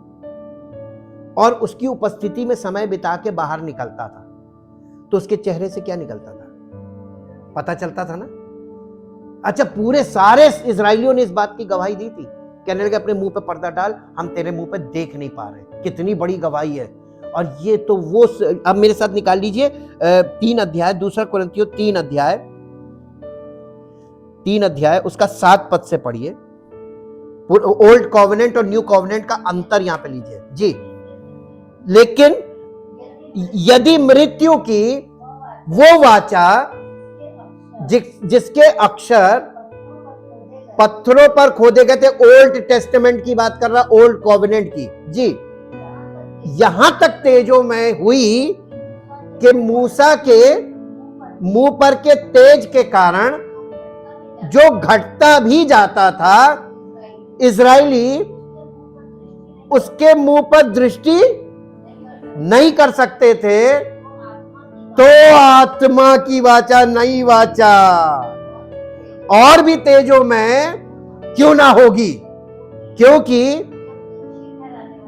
और उसकी उपस्थिति में समय बिता के बाहर निकलता था, तो उसके चेहरे से क्या निकलता था? पता चलता था ना। अच्छा, पूरे सारे इजरायलियों ने इस बात की गवाही दी थी। कहने लगे अपने मुंह पे पर्दा डाल, हम तेरे मुंह पे देख नहीं पा रहे। कितनी बड़ी गवाही है। और ये तो वो, अब मेरे साथ निकाल लीजिए 3 अध्याय, दूसरा कुरिन्थियों 3 अध्याय उसका 7 पद से पढ़िए। ओल्ड कॉवेनेंट और न्यू कॉवेनेंट का अंतर यहां पे लीजिए जी। लेकिन यदि मृत्यु की वो वाचा जिसके अक्षर पत्थरों पर खोदे गए थे, ओल्ड टेस्टामेंट की बात कर रहा, ओल्ड कॉवेनेंट की जी, यहां तक तेजोमय हुई कि मूसा के मुंह पर के तेज के कारण जो घटता भी जाता था, इजरायली उसके मुंह पर दृष्टि नहीं कर सकते थे। तो आत्मा की वाचा, नई वाचा और भी तेजों में क्यों ना होगी, क्योंकि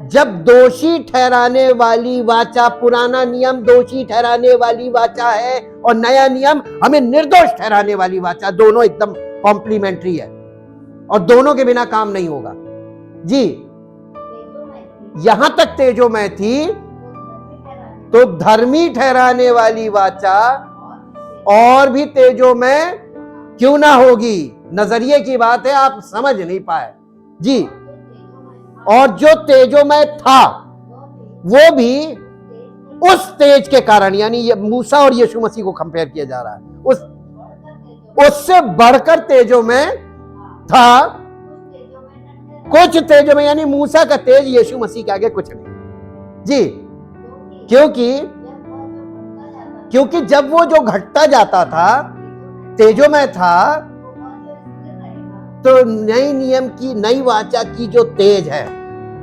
जब दोषी ठहराने वाली वाचा, पुराना नियम दोषी ठहराने वाली वाचा है और नया नियम हमें निर्दोष ठहराने वाली वाचा, दोनों एकदम कॉम्प्लीमेंट्री है और दोनों के बिना काम नहीं होगा जी। यहां तक तेजोमय थी तो धर्मी ठहराने वाली वाचा और भी तेजोमय क्यों ना होगी। नजरिए की बात है, आप समझ नहीं पाए जी। और जो तेजोमय था वो भी उस तेज के कारण, यानी ये मूसा और यीशु मसीह को कंपेयर किया जा रहा है, उससे बढ़कर तेजोमय था। कुछ तेजोमय, यानी मूसा का तेज यीशु मसीह के आगे कुछ नहीं जी। क्योंकि जब वो जो घटता जाता था, तेजोमय था, तो नई नियम की, नई वाचा की जो तेज है,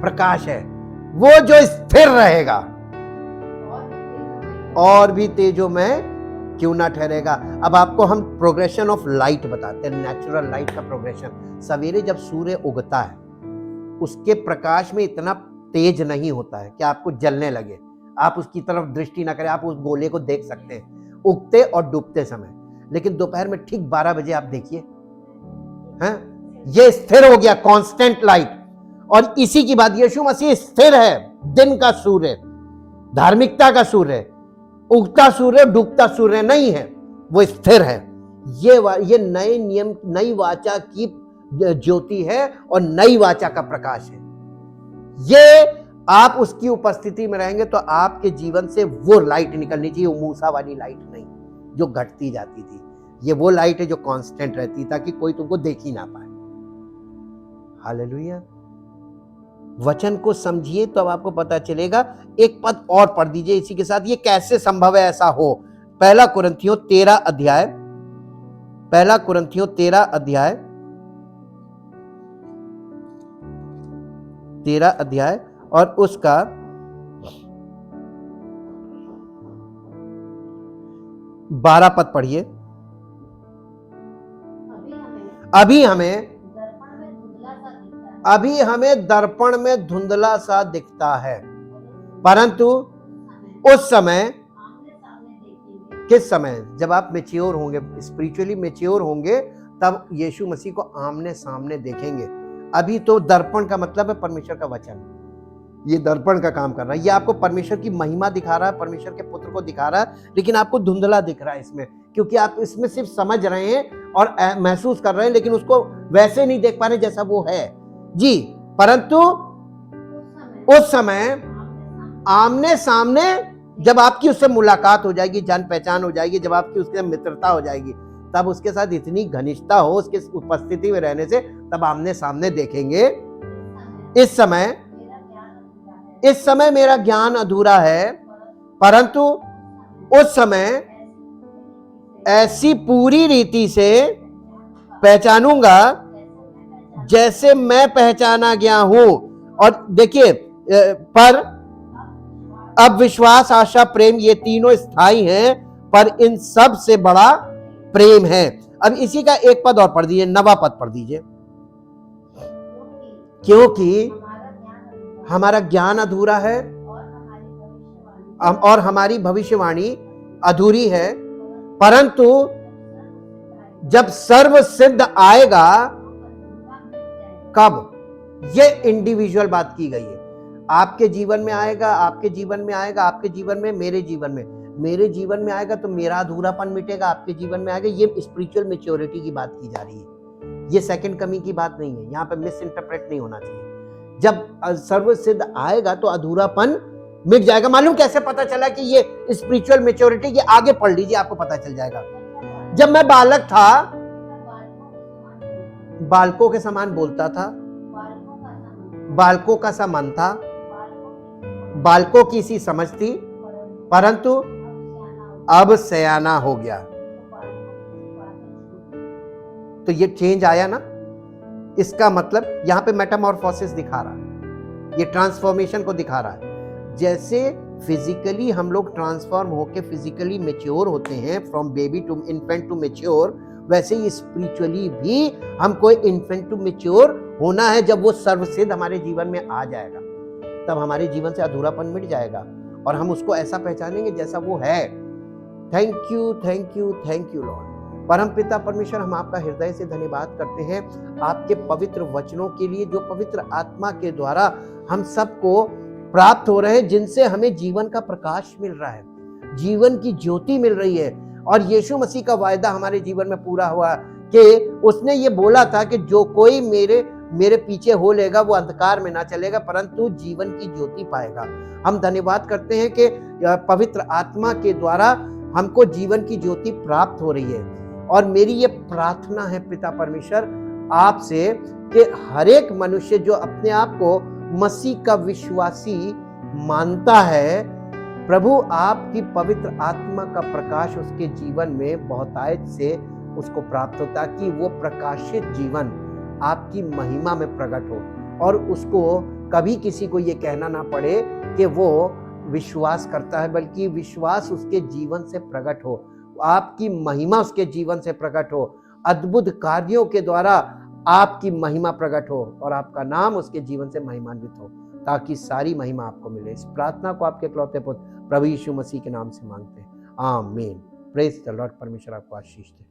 प्रकाश है, वो जो स्थिर रहेगा और भी तेजोमय क्यों ना ठहरेगा। अब आपको हम प्रोग्रेशन ऑफ लाइट बताते हैं, नेचुरल लाइट का प्रोग्रेशन। सवेरे जब सूर्य उगता है, उसके प्रकाश में इतना तेज नहीं होता है कि आपको जलने लगे, आप उसकी तरफ दृष्टि ना करें, आप उस गोले को देख सकते हैं उगते और डूबते समय। लेकिन दोपहर में ठीक 12 बजे आप देखिए, हैं, ये स्थिर हो गया, कांस्टेंट लाइट। और इसी की बात, यीशु मसीह स्थिर है, दिन का सूर्य, धार्मिकता का सूर्य, उगता सूर्य डूबता सूर्य नहीं है, वो स्थिर है। ये नए नियम, नई वाचा की ज्योति है और नई वाचा का प्रकाश है। ये आप उसकी उपस्थिति में रहेंगे तो आपके जीवन से वो लाइट निकलनी चाहिए, वो मूसा वाली लाइट नहीं जो घटती जाती थी। ये वो लाइट है जो कांस्टेंट रहती, ताकि कोई तुमको देख ही ना पाए। हालेलुया। वचन को समझिए तो अब आपको पता चलेगा। एक पद और पढ़ दीजिए इसी के साथ, ये कैसे संभव है ऐसा हो। 1 कुरिन्थियों 13 अध्याय, 1 कुरिन्थियों 13 अध्याय और उसका 12 पद पढ़िए। अभी हमें अभी हमें दर्पण में धुंधला सा दिखता है, परंतु उस समय, किस समय? जब आप मैच्योर होंगे, स्पिरिचुअली मैच्योर होंगे, तब यीशु मसीह को आमने सामने देखेंगे। अभी तो दर्पण का मतलब है परमेश्वर का वचन, ये दर्पण का काम कर रहा है। ये आपको परमेश्वर की महिमा दिखा रहा है, परमेश्वर के पुत्र को दिखा रहा है, लेकिन आपको धुंधला दिख रहा है इसमें, क्योंकि आप इसमें सिर्फ समझ रहे हैं और महसूस कर रहे हैं, लेकिन उसको वैसे नहीं देख पा रहे जैसा वो है जी। परंतु उस समय आमने सामने जब आपकी उससे मुलाकात हो जाएगी, जान पहचान हो जाएगी, जब आपकी उसके मित्रता हो जाएगी, तब उसके साथ इतनी घनिष्ठता हो उसके उपस्थिति में रहने से, तब आमने सामने देखेंगे। इस समय मेरा ज्ञान अधूरा है, परंतु उस समय ऐसी पूरी रीति से पहचानूंगा जैसे मैं पहचाना गया हूं। और देखिए, पर अब विश्वास, आशा, प्रेम, ये तीनों स्थायी हैं, पर इन सब से बड़ा प्रेम है। अब इसी का एक पद और पढ़ दीजिए, 9वां पद पढ़ दीजिए। क्योंकि हमारा ज्ञान अधूरा है और हमारी भविष्यवाणी अधूरी है, परंतु जब सर्व सिद्ध आएगा, कब? ये इंडिविजुअल बात की गई है। आपके जीवन में आएगा, आपके जीवन में आएगा, आपके जीवन में, मेरे जीवन में, मेरे जीवन में आएगा तो मेरा अधूरापन मिटेगा, आपके जीवन में आएगा। ये स्पिरिचुअल मैच्योरिटी की बात की जा रही है, ये सेकंड कमिंग की बात नहीं है। यहाँ पे मिस इंटरप्रेट नहीं होना चाहिए। जब सर्व सिद्ध आएगा तो अधूरापन मिट जाएगा। मालूम कैसे पता चला कि ये स्पिरिचुअल मैच्योरिटी? ये आगे पढ़ लीजिए, आपको पता चल जाएगा। जब मैं बालक था, बालकों के समान बोलता था, बालकों का सा मन था, बालकों की सी समझ थी, परंतु अब सयाना हो गया। तो ये चेंज आया ना, इसका मतलब यहां पे मेटामॉर्फोसिस दिखा रहा है, ये ट्रांसफॉर्मेशन को दिखा रहा है। जैसे फिजिकली हम लोग ट्रांसफॉर्म होके फिजिकली मैच्योर होते हैं, from baby to infant to mature, वैसे ही स्पिरिचुअली भी हमको इन्फेंट टू मैच्योर होना है। जब वो सर्वसिद्ध हमारे जीवन में आ जाएगा, तब हमारे जीवन से अधूरापन मिट जाएगा और हम उसको ऐसा पहचानेंगे जैसा वो है। Thank you, thank you, thank you Lord. परम पिता परमेश्वर, हम आपका हृदय से धन्यवाद करते हैं आपके पवित्र वचनों के लिए, जो पवित्र आत्मा के द्वारा हम सबको प्राप्त हो रहे हैं, जिनसे हमें जीवन का प्रकाश मिल रहा है, जीवन की ज्योति मिल रही है। और यीशु मसीह का वायदा हमारे जीवन में पूरा हुआ कि उसने ये बोला था कि जो कोई मेरे पीछे हो लेगा वो अंधकार में ना चलेगा, परंतु जीवन की ज्योति पाएगा। हम धन्यवाद करते हैं कि पवित्र आत्मा के द्वारा हमको जीवन की ज्योति प्राप्त हो रही है। और मेरी ये प्रार्थना है पिता परमेश्वर आपसे कि हर एक मनुष्य जो अपने आप को मसीह का विश्वासी मानता है, प्रभु आपकी पवित्र आत्मा का प्रकाश उसके जीवन में बहुतायत से उसको प्राप्त हो, ताकि वो प्रकाशित जीवन आपकी महिमा में प्रकट हो और उसको कभी किसी को ये कहना ना पड़े कि वो विश्वास करता है, बल्कि विश्वास उसके जीवन से प्रकट हो, आपकी महिमा उसके जीवन से प्रकट हो, अद्भुत कार्यों के द्वारा आपकी महिमा प्रकट हो और आपका नाम उसके जीवन से महिमान्वित हो, ताकि सारी महिमा आपको मिले। इस प्रार्थना को आपके इकलौते पुत्र प्रभु यीशु मसीह के नाम से मांगते हैं, आमीन। Praise the Lord. परमेश्वर आपको आशीष दे।